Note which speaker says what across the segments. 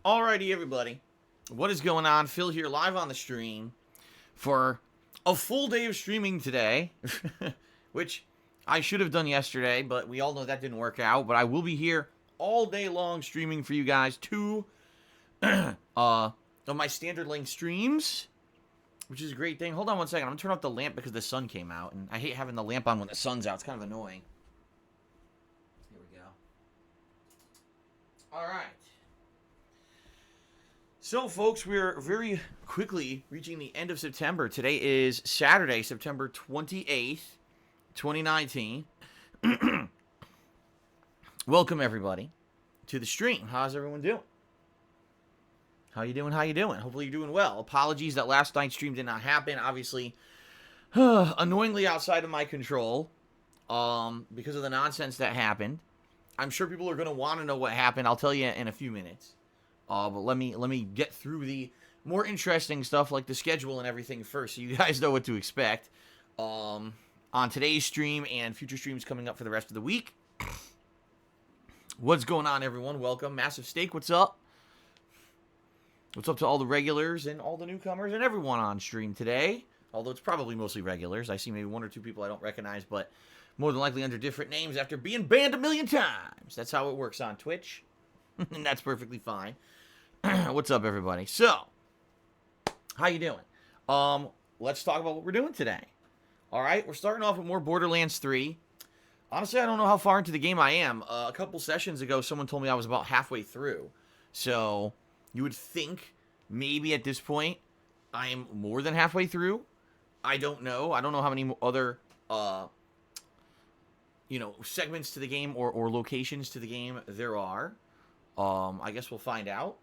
Speaker 1: Alrighty, everybody. What is going on? Phil here, live on the stream for a full day of streaming today, which I should have done yesterday, but we all know that didn't work out. But I will be here all day long streaming for you guys two of my standard length streams, which is a great thing. Hold on one second. I'm gonna turn off the lamp because the sun came out, and I hate having the lamp on when the sun's out. It's kind of annoying. Here we go. All right. So, folks, we're very quickly reaching the end of September. Today is Saturday, September 28th, 2019. Welcome, everybody, to the stream. How's everyone doing? How you doing? How you doing? Hopefully you're doing well. Apologies that last night's stream did not happen. Obviously, annoyingly outside of my control because of the nonsense that happened. I'm sure people are going to want to know what happened. I'll tell you in a few minutes. But let me get through the more interesting stuff like the schedule and everything first, so you guys know what to expect on today's stream and future streams coming up for the rest of the week. What's going on, everyone? Welcome. Massive Steak, what's up? What's up to all the regulars and all the newcomers and everyone on stream today? Although it's probably mostly regulars. I see maybe one or two people I don't recognize, but more than likely under different names after being banned a million times. That's how it works on Twitch, and that's perfectly fine. What's up, everybody? So, how you doing? Let's talk about what we're doing today. All right, we're starting off with more Borderlands 3. Honestly, I don't know how far into the game I am. A couple sessions ago, someone told me I was about halfway through. So, you would think maybe at this point I'm more than halfway through. I don't know. I don't know how many other segments to the game or locations to the game there are. I guess we'll find out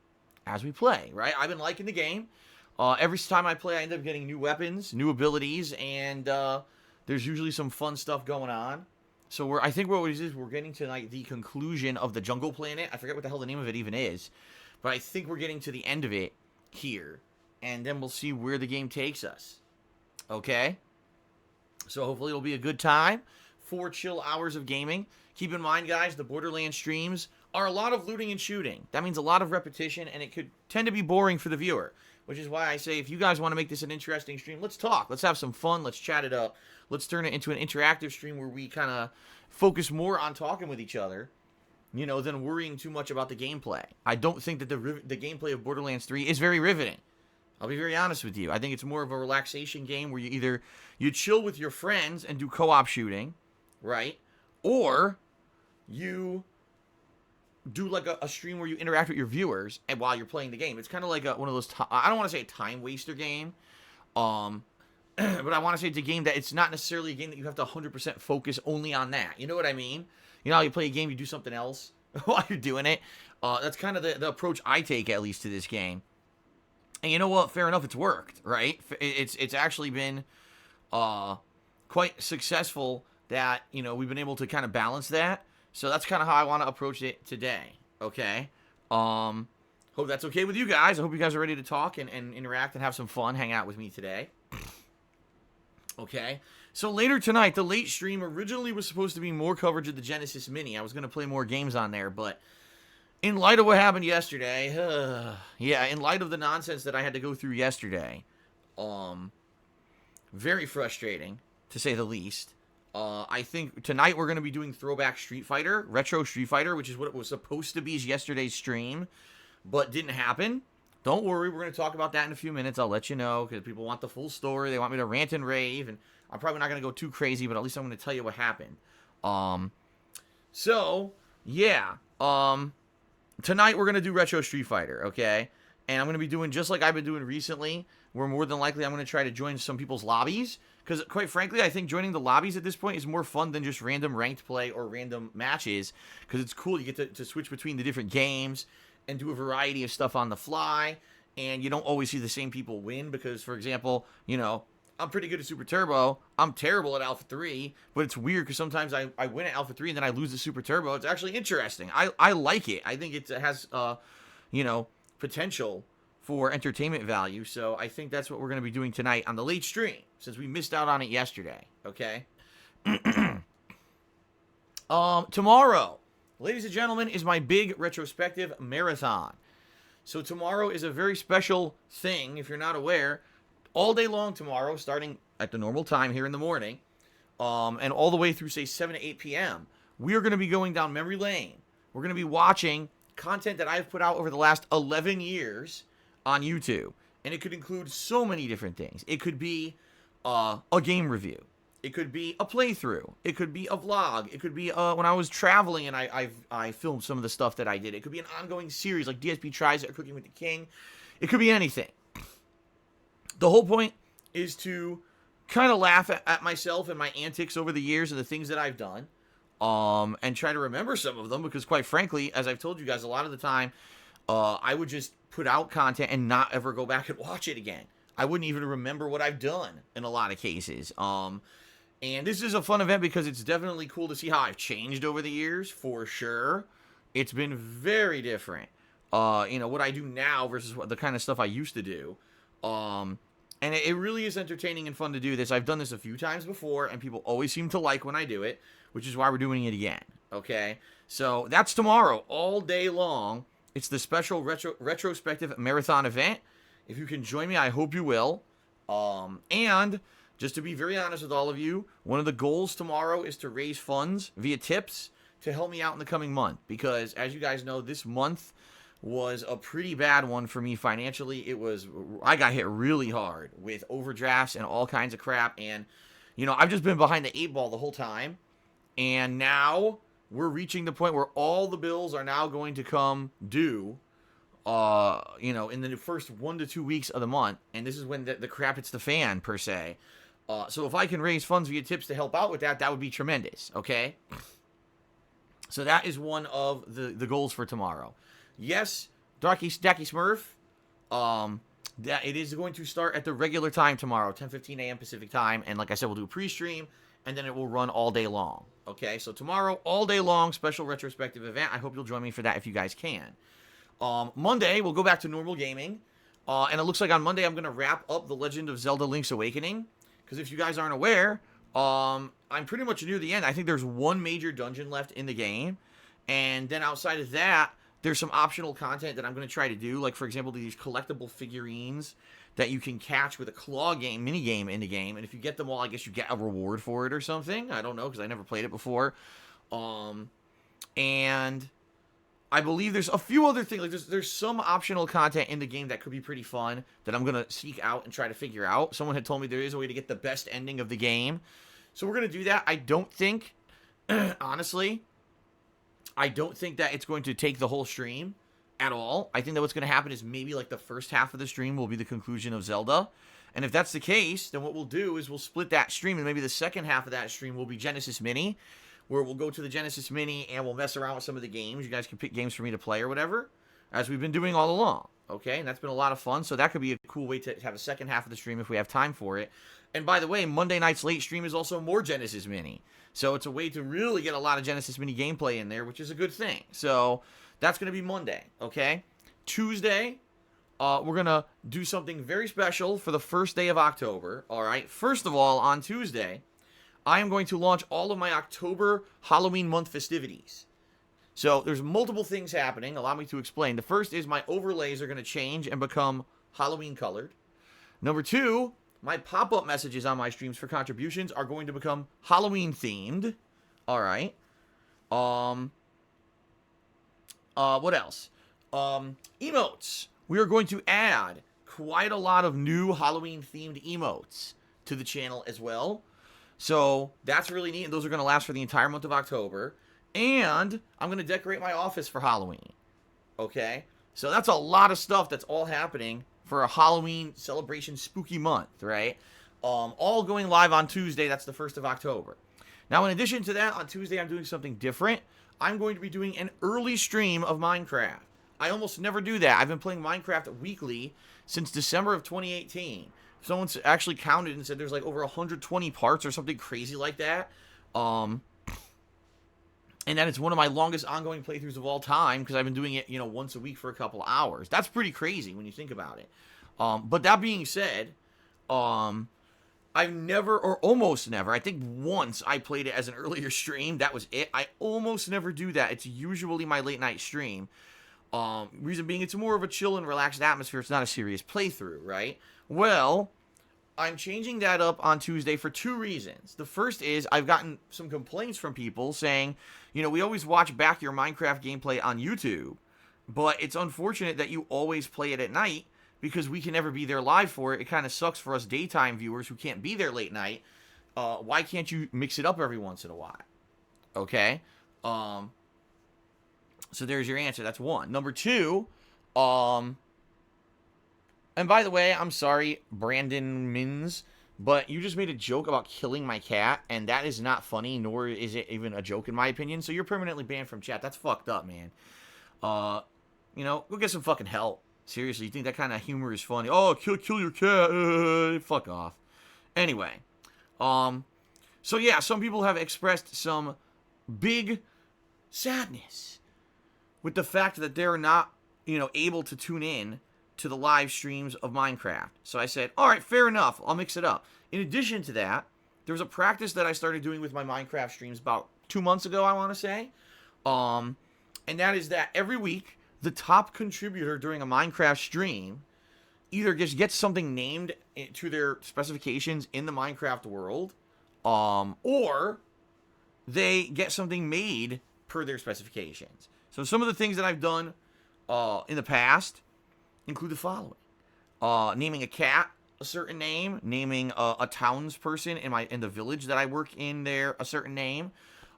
Speaker 1: as we play, right? I've been liking the game. Every time I play, I end up getting new weapons, new abilities, and there's usually some fun stuff going on. So I think what it is, we're getting to like the conclusion of the jungle planet. I forget what the hell the name of it even is, but I think we're getting to the end of it here, and then we'll see where the game takes us. Okay? So hopefully it'll be a good time. 4 chill hours of gaming. Keep in mind, guys, the Borderlands streams are a lot of looting and shooting. That means a lot of repetition, and it could tend to be boring for the viewer, which is why I say if you guys want to make this an interesting stream, let's talk. Let's have some fun. Let's chat it up. Let's turn it into an interactive stream where we kind of focus more on talking with each other, than worrying too much about the gameplay. I don't think that the gameplay of Borderlands 3 is very riveting. I'll be very honest with you. I think it's more of a relaxation game where you chill with your friends and do co-op shooting, right? Or you do like a stream where you interact with your viewers and while you're playing the game. It's kind of like one of those, I don't want to say a time waster game, but I want to say it's a game that it's not necessarily a game that you have to 100% focus only on that. You know what I mean? You know how you play a game, you do something else while you're doing it? That's kind of the approach I take, at least, to this game. And you know what? Fair enough, it's worked, right? It's actually been quite successful that, we've been able to kind of balance that. So that's kind of how I want to approach it today, okay? Hope that's okay with you guys. I hope you guys are ready to talk and interact and have some fun, hang out with me today. Okay? So later tonight, the late stream originally was supposed to be more coverage of the Genesis Mini. I was going to play more games on there, but in light of what happened yesterday, in light of the nonsense that I had to go through yesterday, very frustrating, to say the least. I think tonight we're going to be doing Throwback Street Fighter, Retro Street Fighter, which is what it was supposed to be yesterday's stream, but didn't happen. Don't worry, we're going to talk about that in a few minutes. I'll let you know, because people want the full story. They want me to rant and rave, and I'm probably not going to go too crazy, but at least I'm going to tell you what happened. Tonight we're going to do Retro Street Fighter, okay? And I'm going to be doing just like I've been doing recently, where more than likely I'm going to try to join some people's lobbies. Because, quite frankly, I think joining the lobbies at this point is more fun than just random ranked play or random matches. Because it's cool. You get to switch between the different games and do a variety of stuff on the fly. And you don't always see the same people win. Because, for example, I'm pretty good at Super Turbo. I'm terrible at Alpha 3. But it's weird because sometimes I win at Alpha 3 and then I lose the Super Turbo. It's actually interesting. I like it. I think it has, potential for entertainment value. So I think that's what we're going to be doing tonight on the late stream, since we missed out on it yesterday, okay? Tomorrow, ladies and gentlemen, is my big retrospective marathon. So tomorrow is a very special thing, if you're not aware. All day long tomorrow, starting at the normal time here in the morning, and all the way through, say, 7 to 8 p.m., we are going to be going down memory lane. We're going to be watching content that I've put out over the last 11 years on YouTube. And it could include so many different things. It could be a game review. It could be a playthrough. It could be a vlog. It could be when I was traveling and I filmed some of the stuff that I did. It could be an ongoing series like DSP Tries It or Cooking with the King. It could be anything. The whole point is to kind of laugh at myself and my antics over the years and the things that I've done, and try to remember some of them, because quite frankly, as I've told you guys, a lot of the time, I would just put out content and not ever go back and watch it again. I wouldn't even remember what I've done in a lot of cases. And this is a fun event because it's definitely cool to see how I've changed over the years, for sure. It's been very different. What I do now versus the kind of stuff I used to do. And it really is entertaining and fun to do this. I've done this a few times before, and people always seem to like when I do it, which is why we're doing it again, okay? So that's tomorrow, all day long. It's the special retrospective marathon event. If you can join me, I hope you will. And just to be very honest with all of you, one of the goals tomorrow is to raise funds via tips to help me out in the coming month. Because, as you guys know, this month was a pretty bad one for me financially. I got hit really hard with overdrafts and all kinds of crap. And, I've just been behind the 8 ball the whole time. And now we're reaching the point where all the bills are now going to come due, in the first 1 to 2 weeks of the month. And this is when the crap hits the fan, per se. So if I can raise funds via tips to help out with that, that would be tremendous, okay? So that is one of the goals for tomorrow. Yes, Dacky Smurf, that it is going to start at the regular time tomorrow, 10:15 a.m. Pacific time. And like I said, we'll do a pre-stream, and then it will run all day long. Okay, so tomorrow, all day long, special retrospective event. I hope you'll join me for that if you guys can. Monday, we'll go back to normal gaming. And it looks like on Monday, I'm going to wrap up The Legend of Zelda Link's Awakening. Because if you guys aren't aware, I'm pretty much near the end. I think there's one major dungeon left in the game. And then outside of that, there's some optional content that I'm going to try to do. Like, for example, these collectible figurines that you can catch with a claw game, mini game in the game. And if you get them all, I guess you get a reward for it or something. I don't know, because I never played it before. And I believe there's a few other things. Like, there's some optional content in the game that could be pretty fun that I'm going to seek out and try to figure out. Someone had told me there is a way to get the best ending of the game. So we're going to do that. I don't think, honestly, I don't think that it's going to take the whole stream at all. I think that what's going to happen is maybe like the first half of the stream will be the conclusion of Zelda. And if that's the case, then what we'll do is we'll split that stream, and maybe the second half of that stream will be Genesis Mini, where we'll go to the Genesis Mini and we'll mess around with some of the games. You guys can pick games for me to play or whatever, as we've been doing all along. Okay, and that's been a lot of fun. So that could be a cool way to have a second half of the stream if we have time for it. And by the way, Monday night's late stream is also more Genesis Mini. So it's a way to really get a lot of Genesis Mini gameplay in there, which is a good thing. So that's going to be Monday, okay? Tuesday, we're going to do something very special for the first day of October, all right? First of all, on Tuesday, I am going to launch all of my October Halloween month festivities. So there's multiple things happening. Allow me to explain. The first is my overlays are going to change and become Halloween colored. Number 2, my pop-up messages on my streams for contributions are going to become Halloween themed. All right. What else? Emotes. We are going to add quite a lot of new Halloween themed emotes to the channel as well. So that's really neat. And those are going to last for the entire month of October. And I'm going to decorate my office for Halloween. Okay? So that's a lot of stuff that's all happening for a Halloween celebration spooky month, right? All going live on Tuesday. That's the 1st of October. Now, in addition to that, on Tuesday, I'm doing something different. I'm going to be doing an early stream of Minecraft. I almost never do that. I've been playing Minecraft weekly since December of 2018. Someone's actually counted and said there's like over 120 parts or something crazy like that. And that it's one of my longest ongoing playthroughs of all time because I've been doing it, once a week for a couple of hours. That's pretty crazy when you think about it. But that being said, I've never, or almost never, I think once I played it as an earlier stream. That was it. I almost never do that. It's usually my late night stream. Reason being, it's more of a chill and relaxed atmosphere. It's not a serious playthrough, right? Well, I'm changing that up on Tuesday for 2 reasons. The first is I've gotten some complaints from people saying, we always watch back your Minecraft gameplay on YouTube, but it's unfortunate that you always play it at night because we can never be there live for it. It kind of sucks for us daytime viewers who can't be there late night. Why can't you mix it up every once in a while? Okay? So there's your answer. That's one. Number 2, and by the way, I'm sorry, Brandon Mins, but you just made a joke about killing my cat, and that is not funny, nor is it even a joke in my opinion, so you're permanently banned from chat. That's fucked up, man. Go get some fucking help. Seriously, you think that kind of humor is funny? Oh, kill your cat. Fuck off. Anyway, so yeah, some people have expressed some big sadness with the fact that they're not, able to tune in to the live streams of Minecraft. So I said, all right, fair enough. I'll mix it up. In addition to that, there was a practice that I started doing with my Minecraft streams about 2 months ago, I want to say. And that is that every week, the top contributor during a Minecraft stream either just gets something named to their specifications in the Minecraft world, or they get something made per their specifications. So some of the things that I've done in the past include the following. Naming a cat a certain name, naming a townsperson in the village that I work in there a certain name,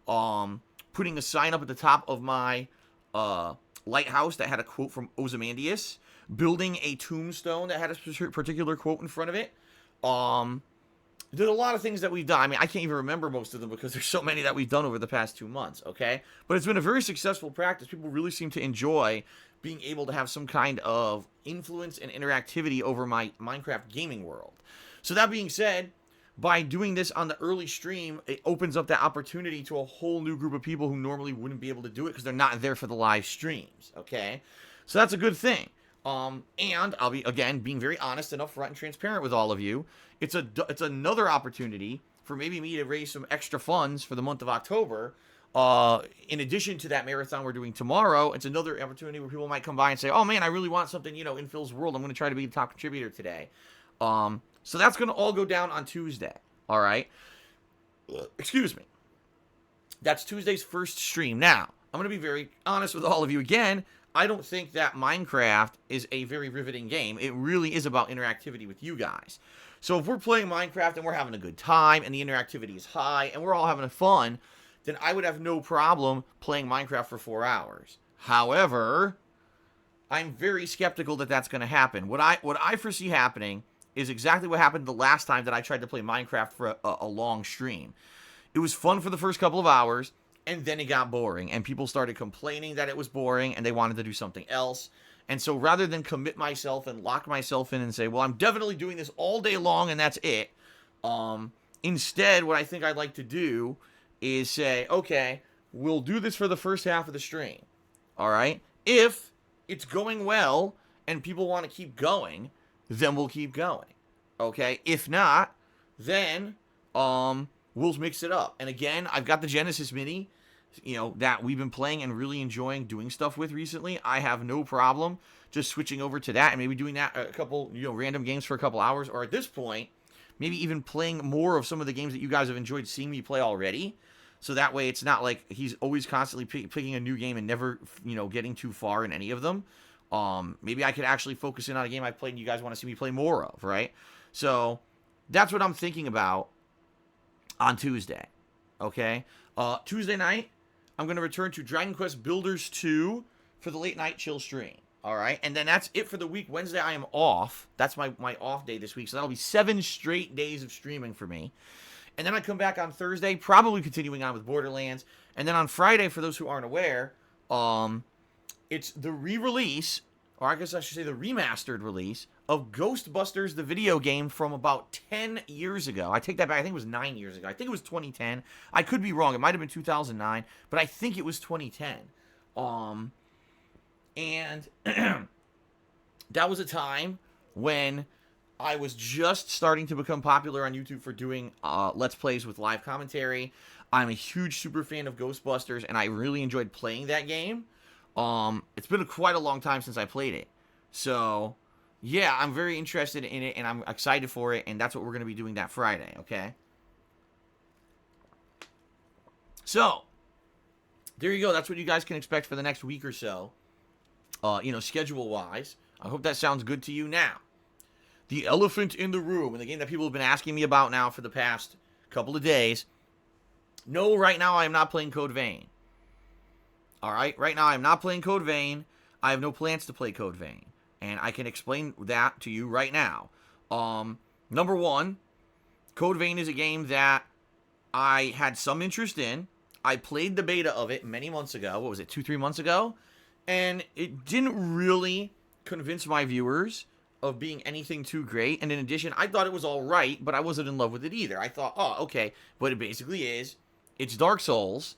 Speaker 1: putting a sign up at the top of my lighthouse that had a quote from Ozymandias, building a tombstone that had a particular quote in front of it. There's a lot of things that we've done. I mean, I can't even remember most of them because there's so many that we've done over the past 2 months, okay? But it's been a very successful practice. People really seem to enjoy being able to have some kind of influence and interactivity over my Minecraft gaming world. So that being said, by doing this on the early stream, it opens up that opportunity to a whole new group of people who normally wouldn't be able to do it because they're not there for the live streams, okay? So that's a good thing. And I'll be, again, being very honest and upfront and transparent with all of you. It's another opportunity for maybe me to raise some extra funds for the month of October. In addition to that marathon we're doing tomorrow, it's another opportunity where people might come by and say, oh man, I really want something, in Phil's world. I'm going to try to be the top contributor today. So that's going to all go down on Tuesday. All right. Excuse me. That's Tuesday's first stream. Now, I'm going to be very honest with all of you again. I don't think that Minecraft is a very riveting game. It really is about interactivity with you guys. So if we're playing Minecraft and we're having a good time and the interactivity is high and we're all having fun, then I would have no problem playing Minecraft for 4 hours. However, I'm very skeptical that that's going to happen. What I foresee happening is exactly what happened the last time that I tried to play Minecraft for a long stream. It was fun for the first couple of hours, and then it got boring, and people started complaining that it was boring, and they wanted to do something else. And so rather than commit myself and lock myself in and say, well, I'm definitely doing this all day long, and that's it, instead, what I think I'd like to do is say, okay, we'll do this for the first half of the stream, all right? If it's going well and people want to keep going, then we'll keep going, okay? If not, then we'll mix it up. And again, I've got the Genesis Mini, that we've been playing and really enjoying doing stuff with recently. I have no problem just switching over to that and maybe doing that a couple, random games for a couple hours, or at this point, maybe even playing more of some of the games that you guys have enjoyed seeing me play already. So that way it's not like he's always constantly picking a new game and never, getting too far in any of them. Maybe I could actually focus in on a game I've played and you guys want to see me play more of, right? So that's what I'm thinking about on Tuesday, okay? Tuesday night, I'm going to return to Dragon Quest Builders 2 for the late night chill stream, all right? And then that's it for the week. Wednesday, I am off. That's my off day this week, so that'll be 7 straight days of streaming for me. And then I come back on Thursday, probably continuing on with Borderlands. And then on Friday, for those who aren't aware, it's the re-release, or I guess I should say the remastered release, of Ghostbusters, the video game from about 10 years ago. I take that back. I think it was 9 years ago. I think it was 2010. I could be wrong. It might have been 2009, but I think it was 2010. And that was a time when I was just starting to become popular on YouTube for doing Let's Plays with live commentary. I'm a huge super fan of Ghostbusters, and I really enjoyed playing that game. It's been quite a long time since I played it. So, yeah, I'm very interested in it, and I'm excited for it, and that's what we're going to be doing that Friday, okay? So, there you go. That's what you guys can expect for the next week or so, schedule-wise. I hope that sounds good to you. Now, the elephant in the room, and the game that people have been asking me about now for the past couple of days. No, right now I am not playing Code Vein. All right? Right now I am not playing Code Vein. I have no plans to play Code Vein. And I can explain that to you right now. Number one, Code Vein is a game that I had some interest in. I played the beta of it many months ago. What was it, 2-3 months ago? And it didn't really convince my viewers of being anything too great. And in addition, I thought it was all right, but I wasn't in love with it either. I thought, oh, okay. But it basically is. It's Dark Souls,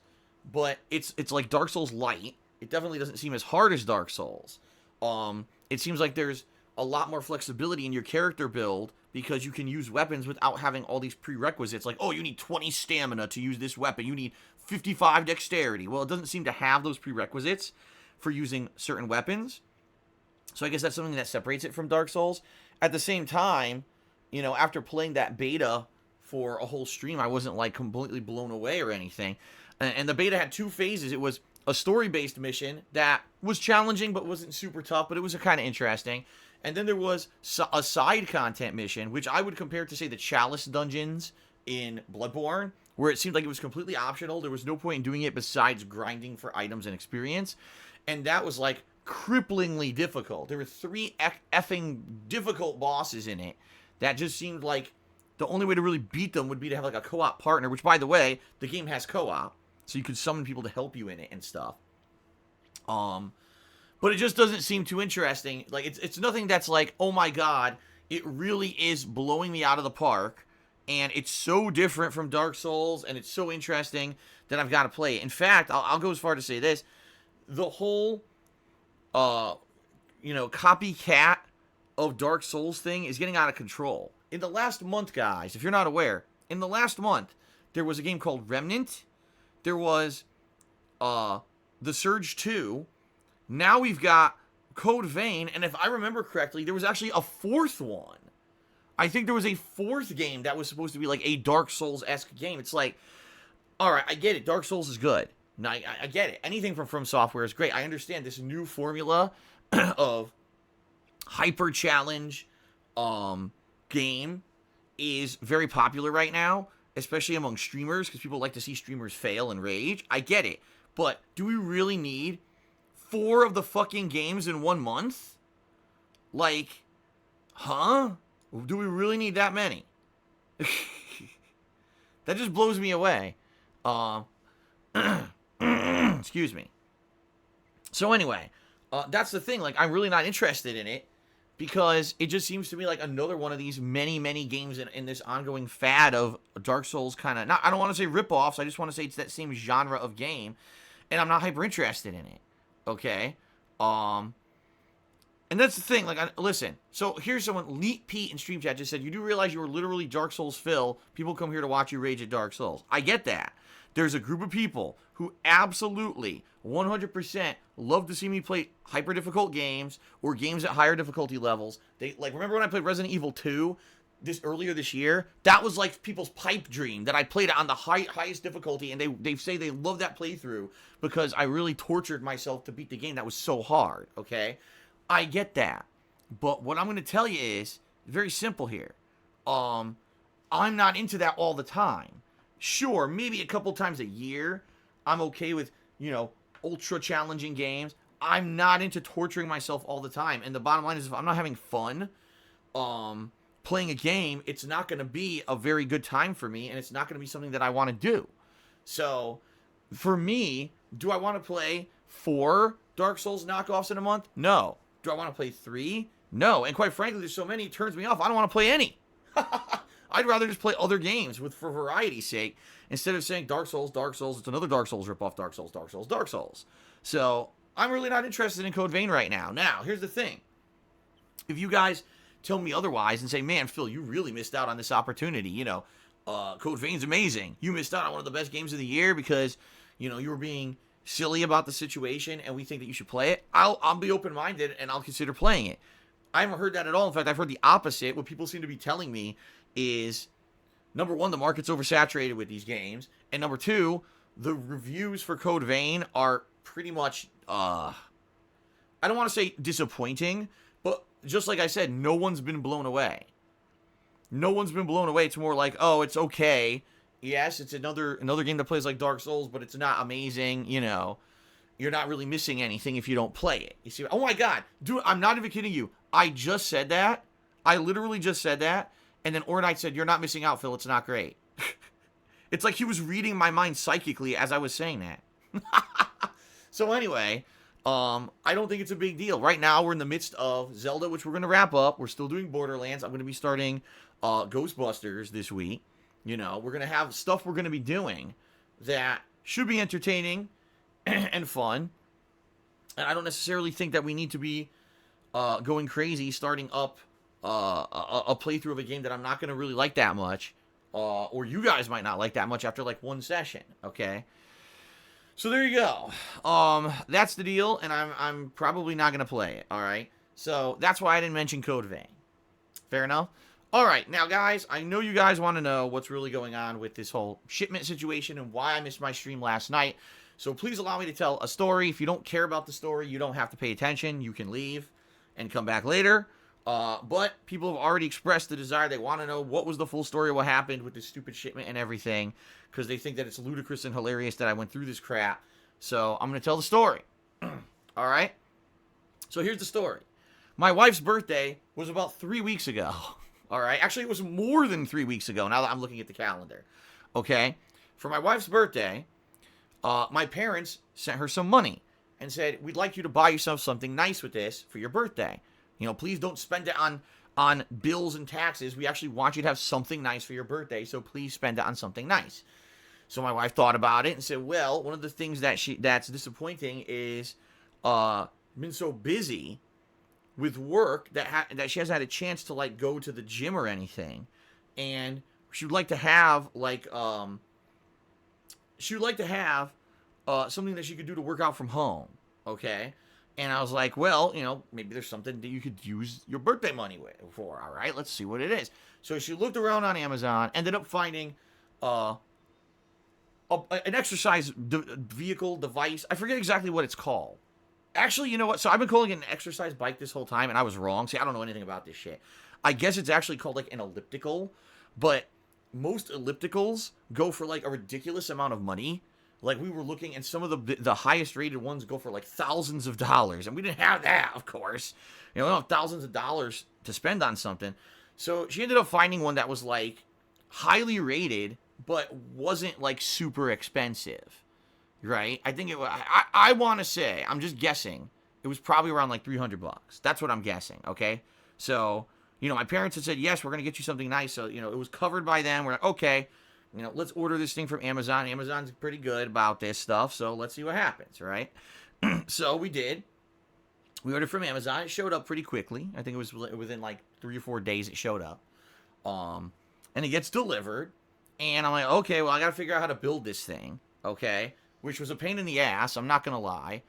Speaker 1: but it's like Dark Souls light. It definitely doesn't seem as hard as Dark Souls. It seems like there's a lot more flexibility in your character build because you can use weapons without having all these prerequisites. Like, oh, you need 20 stamina to use this weapon. You need 55 dexterity. Well, it doesn't seem to have those prerequisites for using certain weapons. So I guess that's something that separates it from Dark Souls. At the same time, after playing that beta for a whole stream, I wasn't like completely blown away or anything. And the beta had two phases. It was a story-based mission that was challenging but wasn't super tough, but it was kind of interesting. And then there was a side content mission, which I would compare to, say, the Chalice dungeons in Bloodborne, where it seemed like it was completely optional. There was no point in doing it besides grinding for items and experience. And that was like cripplingly difficult. There were 3 effing difficult bosses in it that just seemed like the only way to really beat them would be to have like a co-op partner, which, by the way, the game has co-op, so you could summon people to help you in it and stuff. But it just doesn't seem too interesting. Like, it's nothing that's like, oh my god, it really is blowing me out of the park, and it's so different from Dark Souls, and it's so interesting that I've got to play it. In fact, I'll go as far to say this: the whole copycat of Dark Souls thing is getting out of control. In the last month, guys, if you're not aware, in the last month, there was a game called Remnant. There was The Surge 2. Now we've got Code Vein, and if I remember correctly, there was actually a 4th one. I think there was a 4th game that was supposed to be like a Dark Souls-esque game. It's like, alright, I get it. Dark Souls is good. Now, I get it. Anything from Software is great. I understand this new formula of hyper challenge game is very popular right now, especially among streamers, because people like to see streamers fail and rage. I get it. But do we really need 4 of the fucking games in 1 month? Like, huh? Do we really need that many? That just blows me away. Excuse me. So anyway, that's the thing. Like, I'm really not interested in it because it just seems to me like another one of these many, many games in this ongoing fad of Dark Souls kind of... I don't want to say rip-offs. I just want to say it's that same genre of game, and I'm not hyper interested in it. Okay? And that's the thing. Like, listen. So here's someone, Leet Pete in Stream Chat just said, you do realize you were literally Dark Souls Phil. People come here to watch you rage at Dark Souls. I get that. There's a group of people who absolutely 100% love to see me play hyper difficult games or games at higher difficulty levels. They like, remember when I played Resident Evil 2 earlier this year? That was like people's pipe dream, that I played it on the highest difficulty, and they say they love that playthrough because I really tortured myself to beat the game. That was so hard, okay? I get that. But what I'm going to tell you is very simple here. I'm not into that all the time. Sure, maybe a couple times a year, I'm okay with, ultra challenging games. I'm not into torturing myself all the time. And the bottom line is, if I'm not having fun playing a game, it's not going to be a very good time for me, and it's not going to be something that I want to do. So, for me, do I want to play 4 Dark Souls knockoffs in a month? No. Do I want to play 3? No. And quite frankly, there's so many, it turns me off. I don't want to play any. I'd rather just play other games for variety's sake, instead of saying Dark Souls, it's another Dark Souls ripoff, Dark Souls, Dark Souls, Dark Souls. So, I'm really not interested in Code Vein right now. Now, here's the thing. If you guys tell me otherwise and say, man, Phil, you really missed out on this opportunity, Code Vein's amazing. You missed out on one of the best games of the year because, you were being silly about the situation and we think that you should play it, I'll be open-minded and I'll consider playing it. I haven't heard that at all. In fact, I've heard the opposite. What people seem to be telling me is, number one, the market's oversaturated with these games, and number two, the reviews for Code Vein are pretty much, I don't want to say disappointing, but just like I said, no one's been blown away. No one's been blown away. It's more like, oh, it's okay. Yes, it's another game that plays like Dark Souls, but it's not amazing, you know. You're not really missing anything if you don't play it. You see? Oh my God. Dude, I'm not even kidding you. I just said that. I literally just said that. And then Ornite said, you're not missing out, Phil. It's not great. It's like he was reading my mind psychically as I was saying that. So anyway, I don't think it's a big deal. Right now, we're in the midst of Zelda, which we're going to wrap up. We're still doing Borderlands. I'm going to be starting Ghostbusters this week. You know, we're going to have stuff we're going to be doing that should be entertaining and fun. And I don't necessarily think that we need to be going crazy starting up a playthrough of a game that I'm not going to really like that much. Or you guys might not like that much after like one session, okay? So there you go. That's the deal, and I'm probably not going to play it, all right? So that's why I didn't mention Code Vein. Fair enough? All right, now guys, I know you guys want to know what's really going on with this whole shipment situation and why I missed my stream last night. So please allow me to tell a story. If you don't care about the story, you don't have to pay attention. You can leave and come back later. But people have already expressed the desire. They want to know what was the full story of what happened with this stupid shipment and everything, because they think that it's ludicrous and hilarious that I went through this crap. So I'm going to tell the story. All right? So here's the story. My wife's birthday was about 3 weeks ago. All right? Actually, it was more than 3 weeks ago now that I'm looking at the calendar. Okay? For my wife's birthday, my parents sent her some money and said, we'd like you to buy yourself something nice with this for your birthday. You know, please don't spend it on bills and taxes. We actually want you to have something nice for your birthday, so please spend it on something nice. So my wife thought about it and said, well, one of the things that's disappointing is been so busy with work that she hasn't had a chance to like go to the gym or anything, and she would like to have like something that she could do to work out from home. Okay. And I was like, well, you know, maybe there's something that you could use your birthday money for. All right, let's see what it is. So she looked around on Amazon, ended up finding an exercise vehicle device. I forget exactly what it's called. Actually, you know what? So I've been calling it an exercise bike this whole time, and I was wrong. See, I don't know anything about this shit. I guess it's actually called like an elliptical, but most ellipticals go for like a ridiculous amount of money. Like, we were looking, and some of the highest rated ones go for like thousands of dollars. And we didn't have that, of course. You know, we don't have thousands of dollars to spend on something. So she ended up finding one that was like highly rated, but wasn't like super expensive. Right? I think it was, I want to say, I'm just guessing, it was probably around like $300. That's what I'm guessing, okay? So, you know, my parents had said, yes, we're going to get you something nice. So, you know, it was covered by them. We're like, okay. You know, let's order this thing from Amazon. Amazon's pretty good about this stuff, so let's see what happens, right? So we did. We ordered from Amazon. It showed up pretty quickly. I think it was within like 3 or 4 days it showed up. And it gets delivered. And I'm like, okay, well, I got to figure out how to build this thing, okay? Which was a pain in the ass, I'm not going to lie.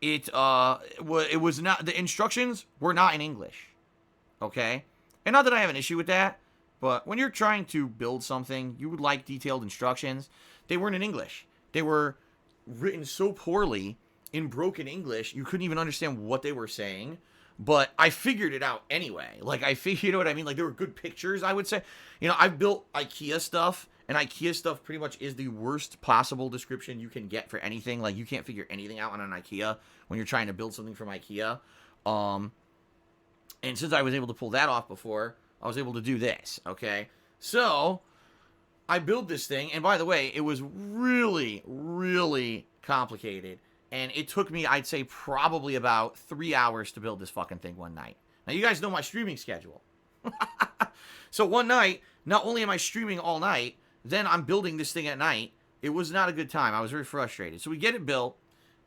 Speaker 1: It was not, the instructions were not in English, okay? And not that I have an issue with that. But when you're trying to build something, you would like detailed instructions. They weren't in English. They were written so poorly in broken English, you couldn't even understand what they were saying. But I figured it out anyway. Like, you know what I mean? Like, there were good pictures, I would say. You know, I've built IKEA stuff, and IKEA stuff pretty much is the worst possible description you can get for anything. Like, you can't figure anything out on an IKEA when you're trying to build something from IKEA. And since I was able to pull that off before, I was able to do this, okay? So, I built this thing, and by the way, it was really, really complicated, and it took me, I'd say, probably about 3 hours to build this fucking thing one night. Now, you guys know my streaming schedule. So, one night, not only am I streaming all night, then I'm building this thing at night. It was not a good time. I was very frustrated. So, we get it built,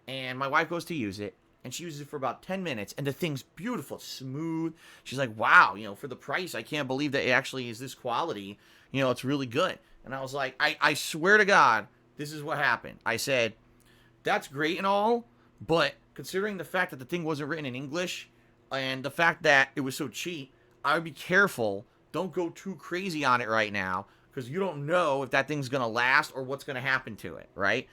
Speaker 1: and my wife goes to use it. And she uses it for about 10 minutes, and the thing's beautiful, smooth. She's like, wow, you know, for the price, I can't believe that it actually is this quality. You know, it's really good. And I was like, I swear to God, this is what happened. I said, that's great and all, but considering the fact that the thing wasn't written in English and the fact that it was so cheap, I would be careful. Don't go too crazy on it right now because you don't know if that thing's going to last or what's going to happen to it, right?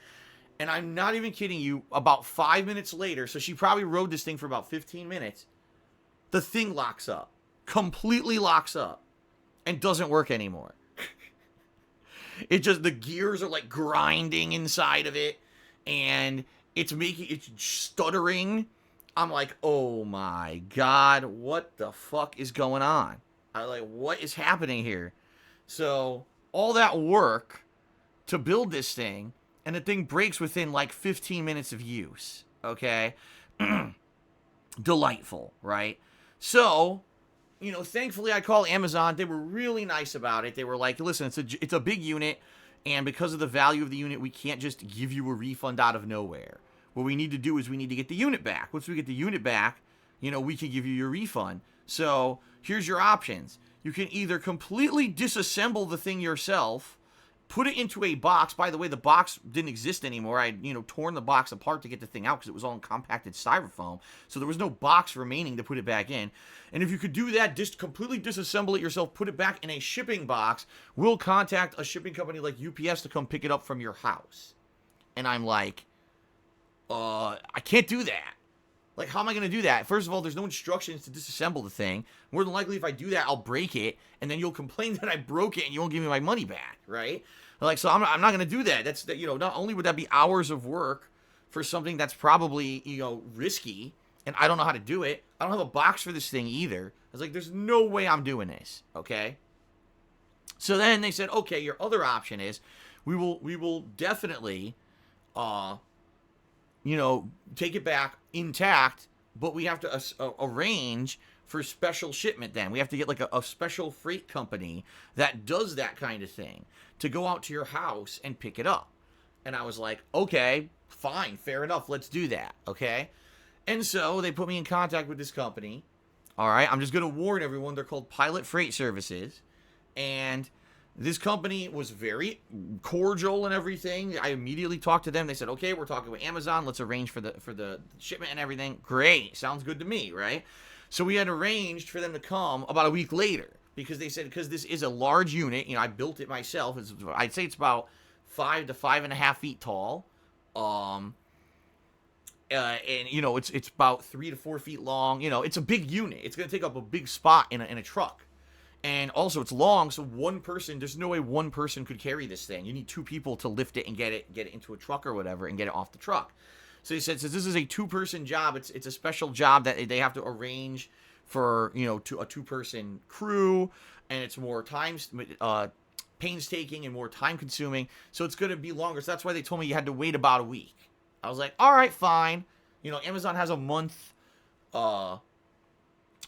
Speaker 1: And I'm not even kidding you, about 5 minutes later, so she probably rode this thing for about 15 minutes, the thing locks up. Completely locks up. And doesn't work anymore. It just, the gears are like grinding inside of it. And it's stuttering. I'm like, oh my God, what the fuck is going on? I'm like, what is happening here? So, all that work to build this thing, and the thing breaks within like 15 minutes of use. Okay? Delightful, right? So, you know, thankfully I called Amazon. They were really nice about it. They were like, listen, it's a big unit, and because of the value of the unit, we can't just give you a refund out of nowhere. What we need to do is we need to get the unit back. Once we get the unit back, you know, we can give you your refund. So, here's your options. You can either completely disassemble the thing yourself, put it into a box. By the way, the box didn't exist anymore. I had, torn the box apart to get the thing out because it was all in compacted styrofoam. So there was no box remaining to put it back in. And if you could do that, just completely disassemble it yourself, put it back in a shipping box, we'll contact a shipping company like UPS to come pick it up from your house. And I'm like, I can't do that. Like, how am I going to do that? First of all, there's no instructions to disassemble the thing. More than likely, if I do that, I'll break it, and then you'll complain that I broke it, and you won't give me my money back, right? Like, so I'm not going to do that. That's, not only would that be hours of work for something that's probably, risky, and I don't know how to do it. I don't have a box for this thing either. I was like, there's no way I'm doing this, okay? So then they said, okay, your other option is we will definitely, take it back intact, but we have to arrange for special shipment then. We have to get like a special freight company that does that kind of thing to go out to your house and pick it up. And I was like, okay, fine, fair enough, let's do that, okay? And so they put me in contact with this company. All right, I'm just going to warn everyone, they're called Pilot Freight Services. And this company was very cordial and everything. I immediately talked to them. They said, okay, we're talking with Amazon. Let's arrange for the shipment and everything. Great. Sounds good to me, right? So we had arranged for them to come about a week later because they said, because this is a large unit, I built it myself. I'd say it's about 5 to 5.5 feet tall. And it's about 3 to 4 feet long. It's a big unit. It's going to take up a big spot in a truck. And also, it's long, so there's no way one person could carry this thing. You need 2 people to lift it and get it into a truck or whatever and get it off the truck. So he said, since this is a 2-person job, it's a special job that they have to arrange for, to a 2-person crew, and it's more painstaking and more time-consuming, so it's going to be longer. So that's why they told me you had to wait about a week. I was like, all right, fine. Amazon has a month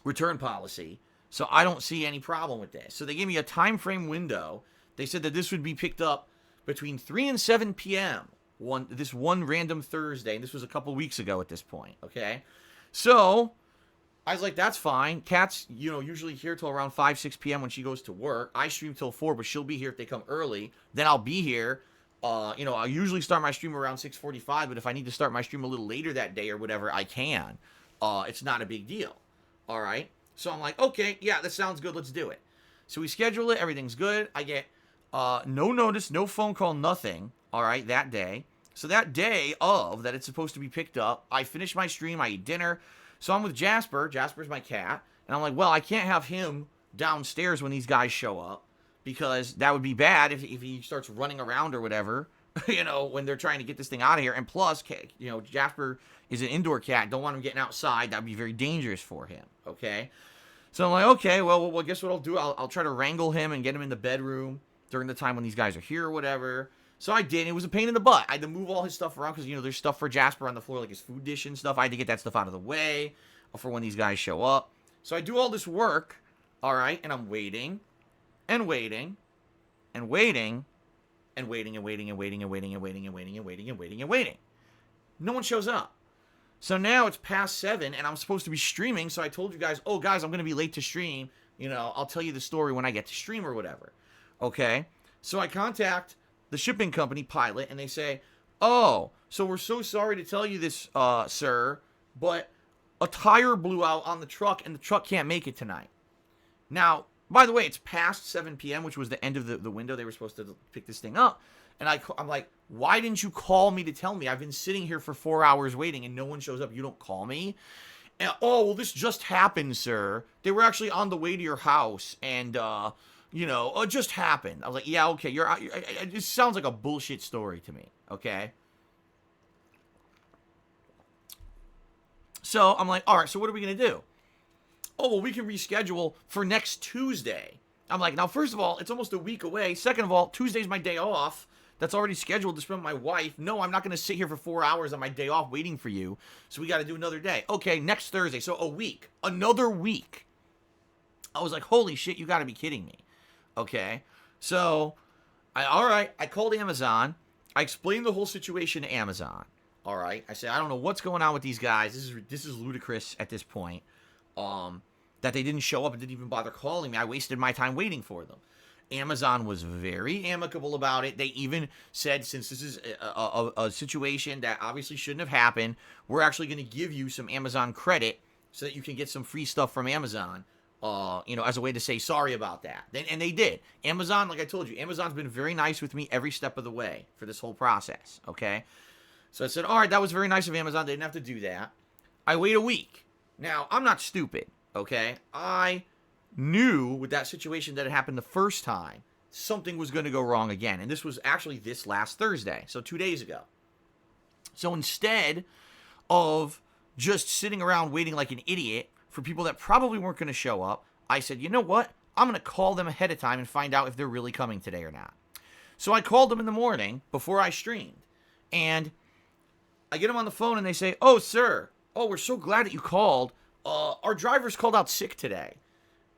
Speaker 1: return policy. So I don't see any problem with this. So they gave me a time frame window. They said that this would be picked up between 3 and 7 p.m. This one random Thursday. And this was a couple weeks ago at this point. Okay. So I was like, that's fine. Kat's, usually here till around 5, 6 p.m. when she goes to work. I stream till 4, but she'll be here if they come early. Then I'll be here. I usually start my stream around 6:45, but if I need to start my stream a little later that day or whatever, I can. It's not a big deal. All right. So I'm like, okay, yeah, that sounds good. Let's do it. So we schedule it. Everything's good. I get no notice, no phone call, nothing. All right, that day. So that day that it's supposed to be picked up, I finish my stream. I eat dinner. So I'm with Jasper. Jasper's my cat. And I'm like, well, I can't have him downstairs when these guys show up because that would be bad if he starts running around or whatever, when they're trying to get this thing out of here. And plus, Jasper is an indoor cat. Don't want him getting outside. That would be very dangerous for him, okay? So I'm like, okay, well, guess what I'll do? I'll try to wrangle him and get him in the bedroom during the time when these guys are here or whatever. So I did. It was a pain in the butt. I had to move all his stuff around because, there's stuff for Jasper on the floor, like his food dish and stuff. I had to get that stuff out of the way for when these guys show up. So I do all this work, all right, and I'm waiting and waiting and waiting and waiting and waiting and waiting and waiting and waiting and waiting and waiting and waiting and waiting. No one shows up. So now it's past 7, and I'm supposed to be streaming, so I told you guys, oh, guys, I'm going to be late to stream. I'll tell you the story when I get to stream or whatever. Okay? So I contact the shipping company, Pilot, and they say, oh, so we're so sorry to tell you this, sir, but a tire blew out on the truck and the truck can't make it tonight. Now, by the way, it's past 7 p.m., which was the end of the window they were supposed to pick this thing up. And I'm like, why didn't you call me to tell me? I've been sitting here for 4 hours waiting and no one shows up. You don't call me? And, oh, well, this just happened, sir. They were actually on the way to your house and, it just happened. I was like, yeah, okay, it just sounds like a bullshit story to me, okay? So I'm like, all right, so what are we going to do? Oh, well, we can reschedule for next Tuesday. I'm like, now, first of all, it's almost a week away. Second of all, Tuesday's my day off. That's already scheduled to spend with my wife. No, I'm not going to sit here for 4 hours on my day off waiting for you. So we got to do another day. Okay, next Thursday. So a week. Another week. I was like, holy shit, you got to be kidding me. Okay. So, all right. I called Amazon. I explained the whole situation to Amazon. All right. I said, I don't know what's going on with these guys. This is ludicrous at this point. That they didn't show up and didn't even bother calling me. I wasted my time waiting for them. Amazon was very amicable about it. They even said, since this is a situation that obviously shouldn't have happened, we're actually going to give you some Amazon credit so that you can get some free stuff from Amazon, as a way to say sorry about that. And they did. Amazon, like I told you, Amazon's been very nice with me every step of the way for this whole process, okay? So I said, all right, that was very nice of Amazon. They didn't have to do that. I wait a week. Now, I'm not stupid, okay? I knew with that situation that had happened the first time, something was going to go wrong again. And this was actually this last Thursday, so 2 days ago. So instead of just sitting around waiting like an idiot for people that probably weren't going to show up, I said, you know what? I'm going to call them ahead of time and find out if they're really coming today or not. So I called them in the morning before I streamed. And I get them on the phone and they say, oh, sir, we're so glad that you called. Our driver's called out sick today.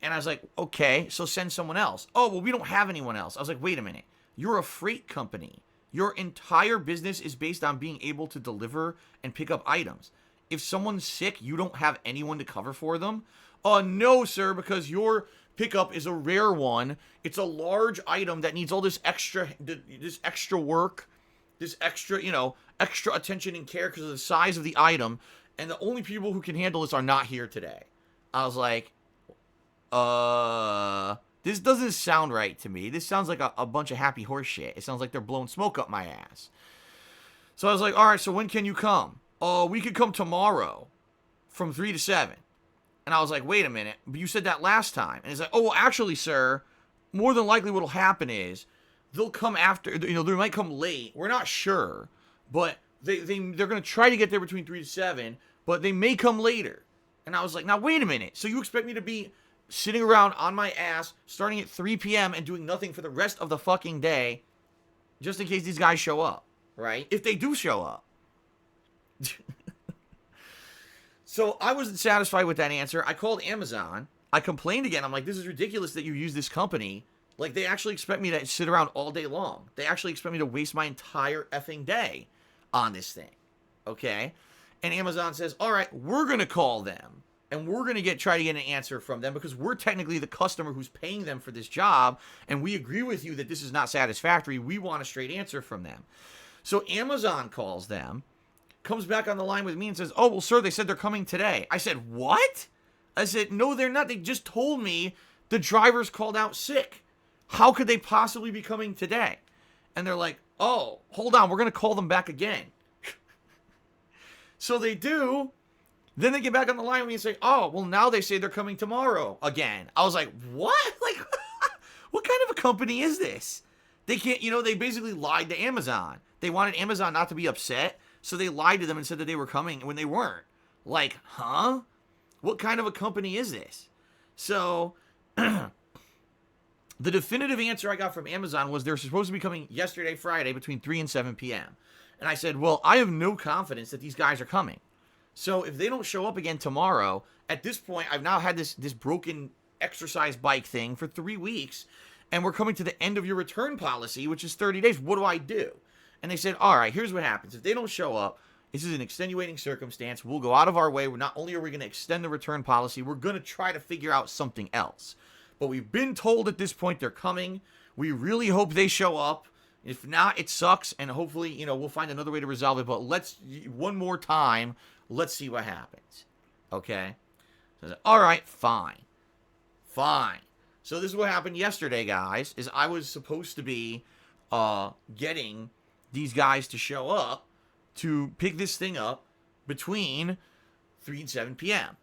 Speaker 1: And I was like, okay, so send someone else. Oh, well, we don't have anyone else. I was like, wait a minute. You're a freight company. Your entire business is based on being able to deliver and pick up items. If someone's sick, you don't have anyone to cover for them? No, sir, because your pickup is a rare one. It's a large item that needs all this extra work, this extra attention and care because of the size of the item. And the only people who can handle this are not here today. I was like, this doesn't sound right to me. This sounds like a bunch of happy horse shit. It sounds like they're blowing smoke up my ass. So I was like, all right, so when can you come? We could come tomorrow from 3 to 7. And I was like, wait a minute, but you said that last time. And it's like, oh, well, actually, sir, more than likely what'll happen is they'll come after, they might come late. We're not sure, but they're going to try to get there between 3 to 7, but they may come later. And I was like, now, wait a minute. So you expect me to be sitting around on my ass starting at 3 p.m. and doing nothing for the rest of the fucking day just in case these guys show up, right? If they do show up. So I wasn't satisfied with that answer. I called Amazon. I complained again. I'm like, this is ridiculous that you use this company. Like, they actually expect me to sit around all day long. They actually expect me to waste my entire effing day on this thing, okay? And Amazon says, all right, we're going to call them. And we're going to try to get an answer from them because we're technically the customer who's paying them for this job. And we agree with you that this is not satisfactory. We want a straight answer from them. So Amazon calls them, comes back on the line with me and says, oh, well, sir, they said they're coming today. I said, what? I said, no, they're not. They just told me the driver's called out sick. How could they possibly be coming today? And they're like, oh, hold on. We're going to call them back again. So they do. Then they get back on the line with me and say, oh, well, now they say they're coming tomorrow again. I was like, what? Like, what kind of a company is this? They can't, they basically lied to Amazon. They wanted Amazon not to be upset, so they lied to them and said that they were coming when they weren't. Like, huh? What kind of a company is this? So, the definitive answer I got from Amazon was they're supposed to be coming yesterday, Friday, between 3 and 7 p.m. And I said, well, I have no confidence that these guys are coming. So if they don't show up again tomorrow, at this point, I've now had this broken exercise bike thing for 3 weeks, and we're coming to the end of your return policy, which is 30 days. What do I do? And they said, all right, here's what happens. If they don't show up, this is an extenuating circumstance. We'll go out of our way. Not only are we going to extend the return policy, we're going to try to figure out something else. But we've been told at this point they're coming. We really hope they show up. If not, it sucks, and hopefully, we'll find another way to resolve it. But one more time, let's see what happens. Okay? So, all right, fine. Fine. So this is what happened yesterday, guys, is I was supposed to be getting these guys to show up to pick this thing up between 3 and 7 p.m.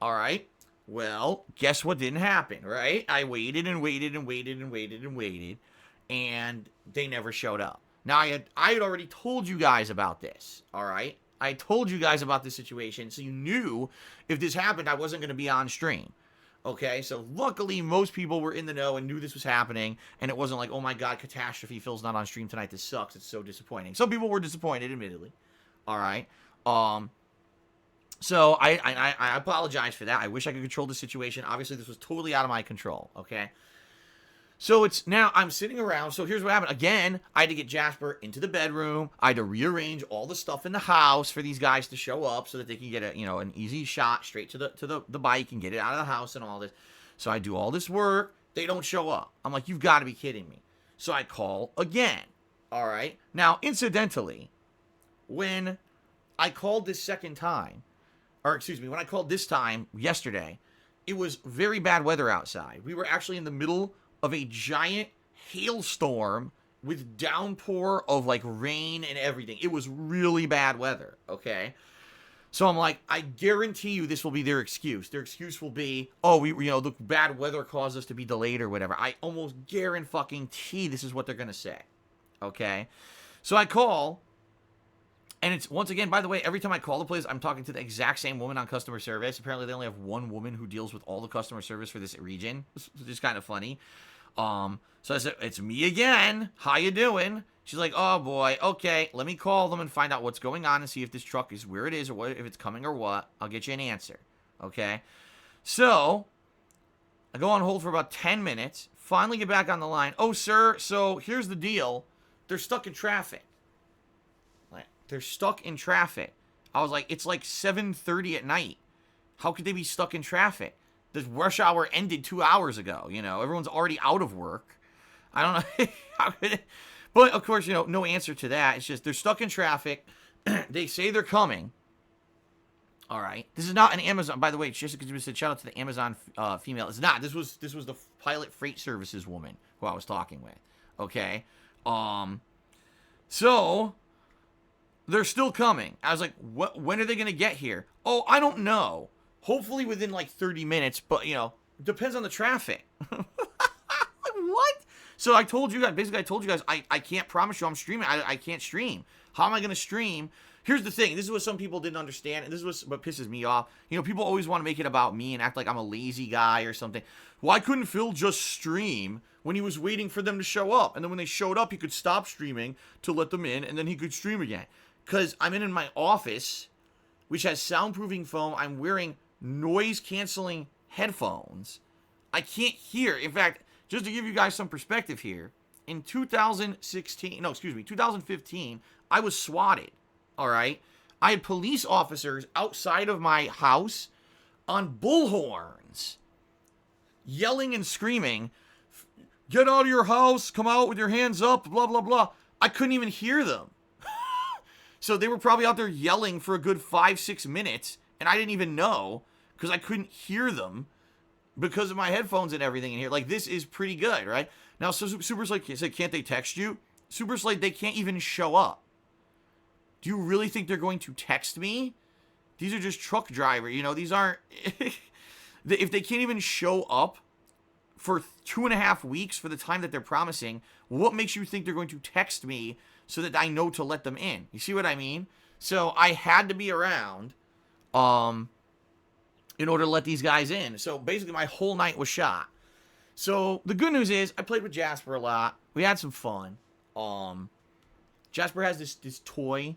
Speaker 1: All right? Well, guess what didn't happen, right? I waited and waited and waited and waited and waited, and they never showed up. Now, I had already told you guys about this, all right? I told you guys about this situation, so you knew if this happened, I wasn't going to be on stream. Okay, so luckily, most people were in the know and knew this was happening, and it wasn't like, oh my god, catastrophe, Phil's not on stream tonight, this sucks, it's so disappointing. Some people were disappointed, admittedly. All right. So I apologize for that. I wish I could control the situation. Obviously, this was totally out of my control, okay? So it's now I'm sitting around. So here's what happened. Again, I had to get Jasper into the bedroom. I had to rearrange all the stuff in the house for these guys to show up so that they can get an easy shot straight to the bike and get it out of the house and all this. So I do all this work. They don't show up. I'm like, you've got to be kidding me. So I call again. All right. Now, incidentally, when I called this second time, when I called this time yesterday, it was very bad weather outside. We were actually in the middle of a giant hailstorm with downpour of like rain and everything. It was really bad weather, okay? So I'm like, I guarantee you this will be their excuse. Their excuse will be, oh, the bad weather caused us to be delayed or whatever. I almost guarantee this is what they're going to say, okay? So I call. And it's, once again, by the way, every time I call the place, I'm talking to the exact same woman on customer service. Apparently, they only have one woman who deals with all the customer service for this region, which is kind of funny. So I said, it's me again. How you doing? She's like, oh, boy. Okay, let me call them and find out what's going on and see if this truck is where it is or if it's coming or what. I'll get you an answer. Okay? So I go on hold for about 10 minutes. Finally get back on the line. Oh, sir, so here's the deal. They're stuck in traffic. They're stuck in traffic. I was like, it's like 7:30 at night. How could they be stuck in traffic? The rush hour ended 2 hours ago. Everyone's already out of work. I don't know. How could it? But, of course, no answer to that. It's just they're stuck in traffic. They say they're coming. All right. This is not an Amazon. By the way, Jessica just said shout out to the Amazon female. It's not. This was the Pilot Freight Services woman who I was talking with. Okay. So they're still coming. I was like, when are they going to get here? Oh, I don't know. Hopefully within like 30 minutes, but, depends on the traffic. What? So I told you guys, I can't promise you I'm streaming. I can't stream. How am I going to stream? Here's the thing. This is what some people didn't understand, and this is what pisses me off. People always want to make it about me and act like I'm a lazy guy or something. Why couldn't Phil just stream when he was waiting for them to show up? And then when they showed up, he could stop streaming to let them in, and then he could stream again. Because I'm in my office, which has soundproofing foam. I'm wearing noise-canceling headphones. I can't hear. In fact, just to give you guys some perspective here, in 2015, I was swatted, all right? I had police officers outside of my house on bullhorns, yelling and screaming, get out of your house, come out with your hands up, blah, blah, blah. I couldn't even hear them. So they were probably out there yelling for a good 5-6 minutes, and I didn't even know because I couldn't hear them because of my headphones and everything in here. Like, this is pretty good, right? Now, so Super Slate said, can't they text you? Super Slate, they can't even show up. Do you really think they're going to text me? These are just truck drivers. These aren't... If they can't even show up for 2.5 weeks for the time that they're promising, what makes you think they're going to text me so that I know to let them in? You see what I mean? So I had to be around in order to let these guys in. So basically my whole night was shot. So the good news is I played with Jasper a lot. We had some fun. Jasper has this toy.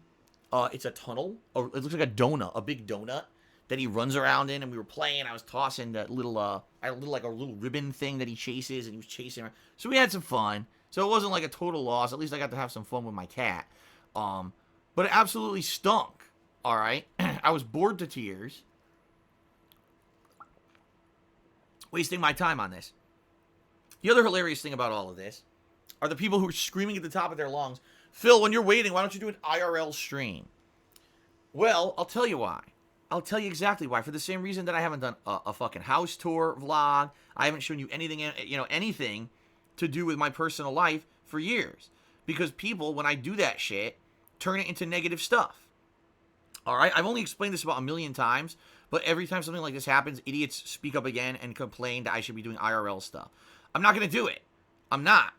Speaker 1: It's a tunnel. Or it looks like a donut, a big donut that he runs around in, and we were playing. I was tossing that little, a little ribbon thing that he chases, and he was chasing around. So we had some fun. So it wasn't like a total loss. At least I got to have some fun with my cat. But it absolutely stunk. All right. I was bored to tears. Wasting my time on this. The other hilarious thing about all of this are the people who are screaming at the top of their lungs, Phil, when you're waiting, why don't you do an IRL stream? Well, I'll tell you why. I'll tell you exactly why. For the same reason that I haven't done a fucking house tour vlog. I haven't shown you anything, anything to do with my personal life for years. Because people, when I do that shit, turn it into negative stuff. All right? I've only explained this about a million times, but every time something like this happens, idiots speak up again and complain that I should be doing IRL stuff. I'm not going to do it. I'm not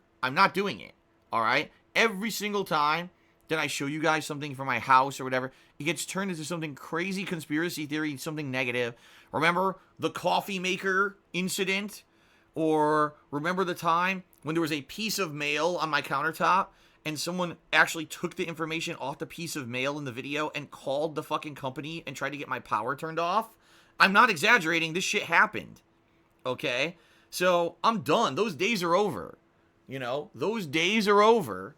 Speaker 1: doing it. All right? Every single time that I show you guys something from my house or whatever, it gets turned into something crazy conspiracy theory, something negative. Remember the coffee maker incident? Or remember the time when there was a piece of mail on my countertop and someone actually took the information off the piece of mail in the video and called the fucking company and tried to get my power turned off? I'm not exaggerating. This shit happened. Okay? So I'm done. Those days are over. Those days are over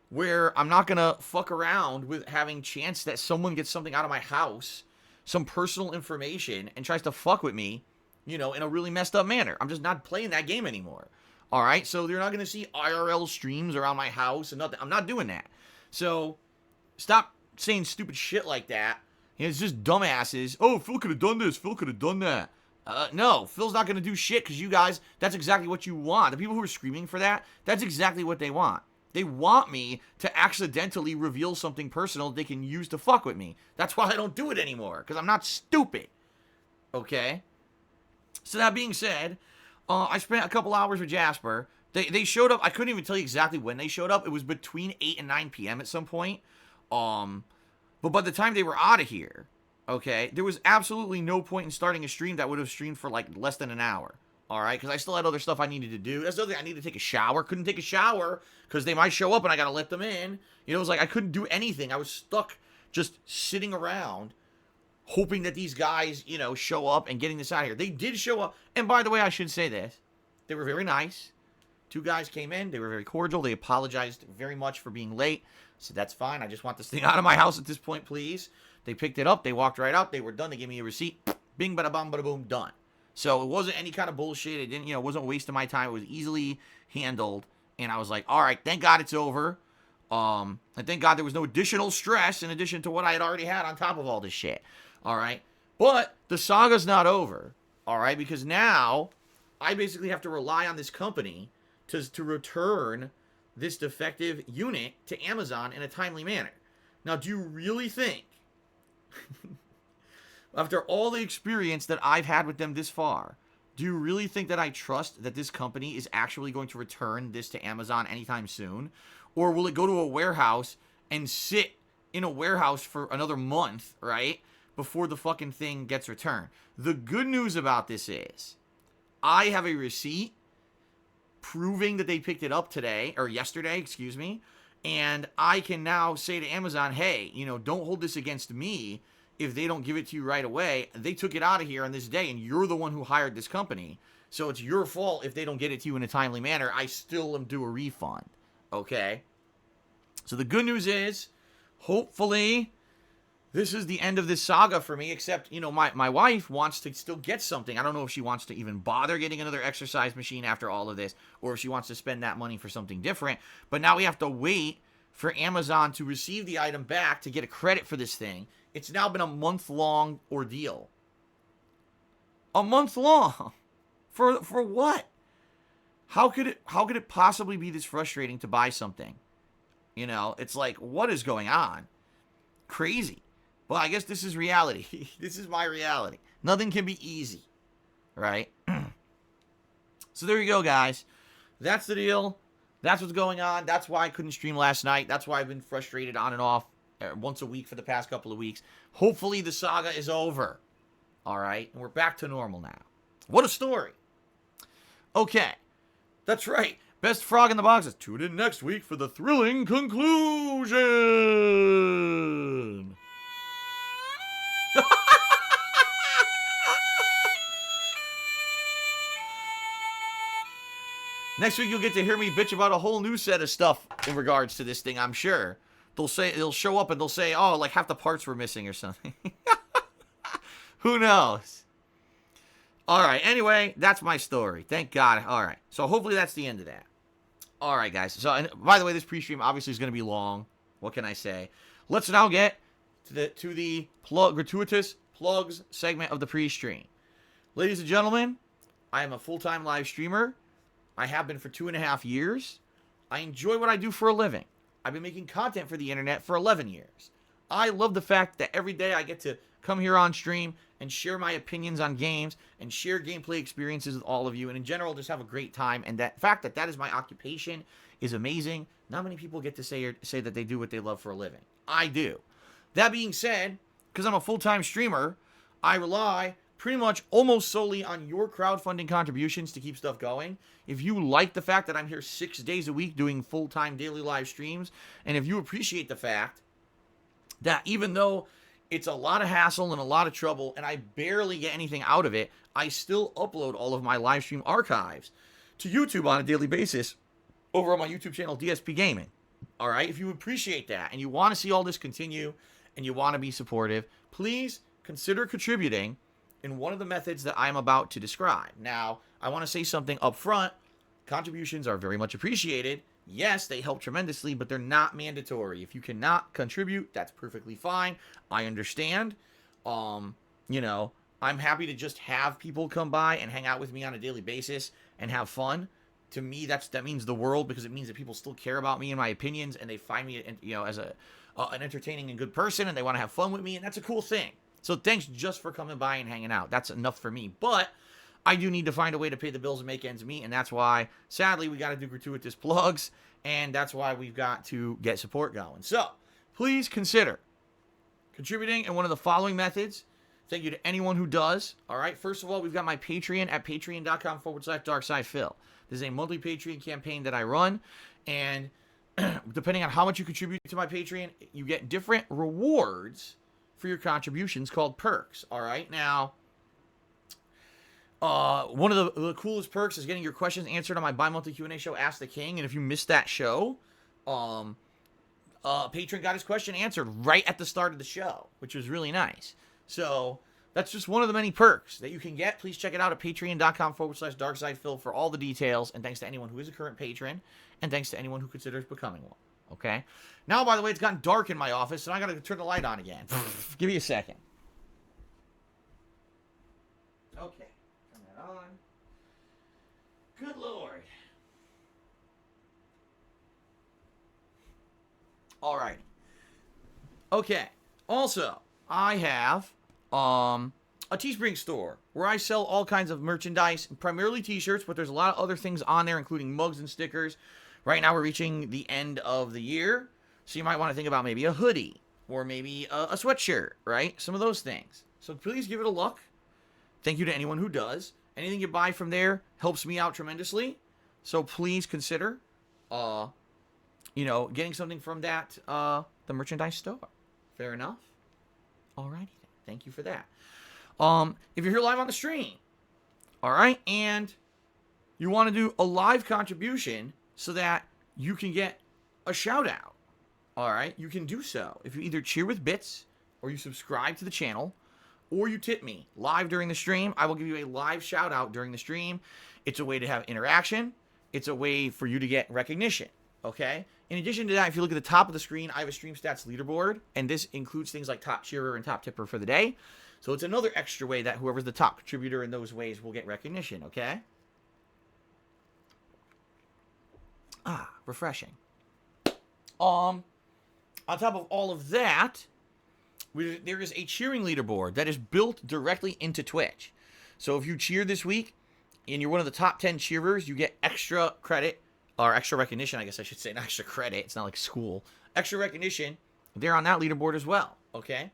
Speaker 1: where I'm not going to fuck around with having chance that someone gets something out of my house, some personal information, and tries to fuck with me, in a really messed up manner. I'm just not playing that game anymore. All right? So you're not going to see IRL streams around my house and nothing. I'm not doing that. So stop saying stupid shit like that. It's just dumbasses. Oh, Phil could have done this. Phil could have done that. No, Phil's not going to do shit because you guys, that's exactly what you want. The people who are screaming for that, that's exactly what they want. They want me to accidentally reveal something personal they can use to fuck with me. That's why I don't do it anymore, because I'm not stupid. Okay? So that being said, I spent a couple hours with Jasper. They showed up. I couldn't even tell you exactly when they showed up. It was between 8 and 9 p.m. at some point. But by the time they were out of here, okay, there was absolutely no point in starting a stream that would have streamed for like less than an hour. All right, because I still had other stuff I needed to do. That's the other thing. I needed to take a shower. Couldn't take a shower because they might show up and I got to let them in. It was like I couldn't do anything. I was stuck just sitting around hoping that these guys, show up and getting this out of here. They did show up. And by the way, I should say this. They were very nice. 2 guys came in. They were very cordial. They apologized very much for being late. I said, that's fine. I just want this thing out of my house at this point, please. They picked it up. They walked right out. They were done. They gave me a receipt. Bing, bada, bum, bada, boom, done. So it wasn't any kind of bullshit. It didn't, it wasn't a waste of my time. It was easily handled. And I was like, all right, thank God it's over. And thank God there was no additional stress in addition to what I had already had on top of all this shit. All right. But the saga's not over. All right. Because now I basically have to rely on this company to return this defective unit to Amazon in a timely manner. Now, do you really think, after all the experience that I've had with them this far, do you really think that I trust that this company is actually going to return this to Amazon anytime soon? Or will it go to a warehouse and sit in a warehouse for another month, right, before the fucking thing gets returned? The good news about this is I have a receipt proving that they picked it up today, or yesterday, excuse me, and I can now say to Amazon, hey, don't hold this against me if they don't give it to you right away. They took it out of here on this day, and you're the one who hired this company. So it's your fault if they don't get it to you in a timely manner. I still am due a refund. Okay? So the good news is, hopefully, this is the end of this saga for me, except, my wife wants to still get something. I don't know if she wants to even bother getting another exercise machine after all of this, or if she wants to spend that money for something different. But now we have to wait for Amazon to receive the item back to get a credit for this thing. It's now been a month-long ordeal. A month long? For what? How could it possibly be this frustrating to buy something? It's like, what is going on? Crazy. Well, I guess this is reality. This is my reality. Nothing can be easy. Right? So there you go, guys. That's the deal. That's what's going on. That's why I couldn't stream last night. That's why I've been frustrated on and off once a week for the past couple of weeks. Hopefully the saga is over. All right? And we're back to normal now. What a story. Okay. That's right. Best frog in the box. Tune in next week for the thrilling conclusion. Next week, you'll get to hear me bitch about a whole new set of stuff in regards to this thing, I'm sure. They'll show up and they'll say, oh, like half the parts were missing or something. Who knows? All right. Anyway, that's my story. Thank God. All right. So hopefully that's the end of that. All right, guys. So, and by the way, this pre-stream obviously is going to be long. What can I say? Let's now get to the gratuitous plugs segment of the pre-stream. Ladies and gentlemen, I am a full-time live streamer. I have been for 2.5 years. I enjoy what I do for a living. I've been making content for the internet for 11 years. I love the fact that every day I get to come here on stream and share my opinions on games and share gameplay experiences with all of you, and in general just have a great time. And that fact that is my occupation is amazing. Not many people get to say that they do what they love for a living. I do. That being said, because I'm a full-time streamer, I rely pretty much almost solely on your crowdfunding contributions to keep stuff going. If you like the fact that I'm here 6 days a week doing full-time daily live streams, and if you appreciate the fact that even though it's a lot of hassle and a lot of trouble, and I barely get anything out of it, I still upload all of my live stream archives to YouTube on a daily basis over on my YouTube channel, DSPGaming. All right? If you appreciate that and you want to see all this continue and you want to be supportive, please consider contributing in one of the methods that I'm about to describe. Now, I want to say something up front. Contributions are very much appreciated. Yes, they help tremendously, but they're not mandatory. If you cannot contribute, that's perfectly fine. I understand. You know, I'm happy to just have people come by and hang out with me on a daily basis and have fun. To me, that means the world, because it means that people still care about me and my opinions, and they find me, you know, as an entertaining and good person, and they want to have fun with me, and that's a cool thing. So thanks just for coming by and hanging out. That's enough for me. But I do need to find a way to pay the bills and make ends meet, and that's why, sadly, we got to do gratuitous plugs, and that's why we've got to get support going. So, please consider contributing in one of the following methods. Thank you to anyone who does. All right, first of all, we've got my Patreon at patreon.com/DarkSidePhil. This is a monthly Patreon campaign that I run, and depending on how much you contribute to my Patreon, you get different rewards for your contributions called perks. All right, now, one of the coolest perks is getting your questions answered on my bi-monthly Q&A show, Ask the King. And if you missed that show, patron got his question answered right at the start of the show, which was really nice. So that's just one of the many perks that you can get. Please check it out at patreon.com/DarkSidePhil for all the details. And thanks to anyone who is a current patron, and thanks to anyone who considers becoming one. Okay? Now, by the way, it's gotten dark in my office, and I got to turn the light on again. Give me a second. Okay. Turn that on. Good Lord. All right. Okay. Also, I have a Teespring store where I sell all kinds of merchandise, primarily t-shirts, but there's a lot of other things on there, including mugs and stickers. Right now, we're reaching the end of the year, so you might want to think about maybe a hoodie or maybe a sweatshirt, right? Some of those things. So please give it a look. Thank you to anyone who does. Anything you buy from there helps me out tremendously. So please consider, you know, getting something from that, the merchandise store. Fair enough? Alrighty then. Thank you for that. If you're here live on the stream, all right, and you want to do a live contribution so that you can get a shout out, all right, you can do so. If you either cheer with bits, or you subscribe to the channel, or you tip me live during the stream, I will give you a live shout out during the stream. It's a way to have interaction. It's a way for you to get recognition, okay? In addition to that, if you look at the top of the screen, I have a stream stats leaderboard, and this includes things like top cheerer and top tipper for the day. So it's another extra way that whoever's the top contributor in those ways will get recognition, okay? Refreshing. On top of all of that, there is a cheering leaderboard that is built directly into Twitch. So if you cheer this week and you're one of the top 10 cheerers, you get extra credit, or extra recognition, I guess I should say, not extra credit. It's not like school. Extra recognition there on that leaderboard as well, okay?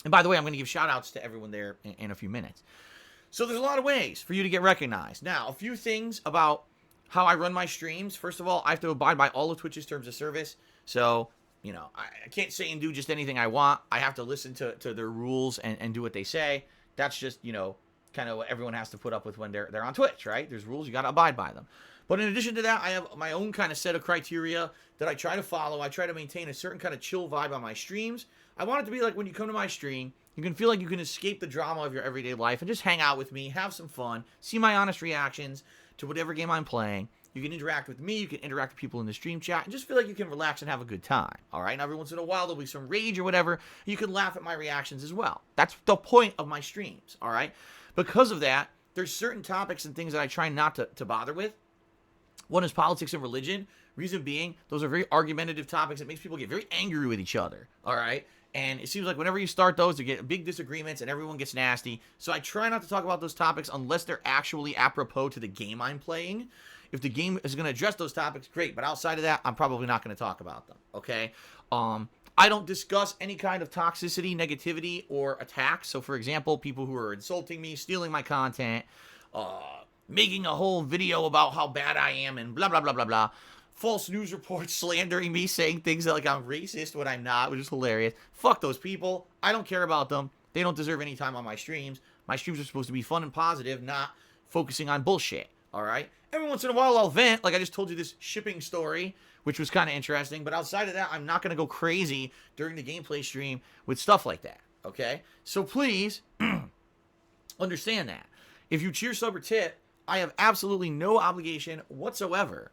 Speaker 1: And by the way, I'm going to give shout-outs to everyone there in a few minutes. So there's a lot of ways for you to get recognized. Now, a few things about how I run my streams. First of all, I have to abide by all of Twitch's terms of service. So, you know, I can't say and do just anything I want. I have to listen to their rules and do what they say. That's just, you know, kind of what everyone has to put up with when they're on Twitch, right? There's rules, you got to abide by them. But in addition to that, I have my own kind of set of criteria that I try to follow. I try to maintain a certain kind of chill vibe on my streams. I want it to be like when you come to my stream, you can feel like you can escape the drama of your everyday life and just hang out with me, have some fun, see my honest reactions to whatever game I'm playing, You can interact with me. You can interact with people in the stream chat. And just feel like you can relax and have a good time. All right? And every once in a while, there'll be some rage or whatever. You can laugh at my reactions as well. That's the point of my streams. All right? Because of that, there's certain topics and things that I try not to bother with. One is politics and religion. Reason being, those are very argumentative topics. It makes people get very angry with each other. All right? And it seems like whenever you start those, you get big disagreements and everyone gets nasty. So I try not to talk about those topics unless they're actually apropos to the game I'm playing. If the game is going to address those topics, great. But outside of that, I'm probably not going to talk about them. Okay? I don't discuss any kind of toxicity, negativity, or attacks. So, for example, people who are insulting me, stealing my content, making a whole video about how bad I am, and blah, blah, blah, blah, blah. False news reports slandering me, saying things like I'm racist when I'm not, which is hilarious. Fuck those people. I don't care about them. They don't deserve any time on my streams. My streams are supposed to be fun and positive, not focusing on bullshit. All right? Every once in a while, I'll vent. Like I just told you this shipping story, which was kind of interesting. But outside of that, I'm not going to go crazy during the gameplay stream with stuff like that. Okay? So please understand that. If you cheer, sub, or tip, I have absolutely no obligation whatsoever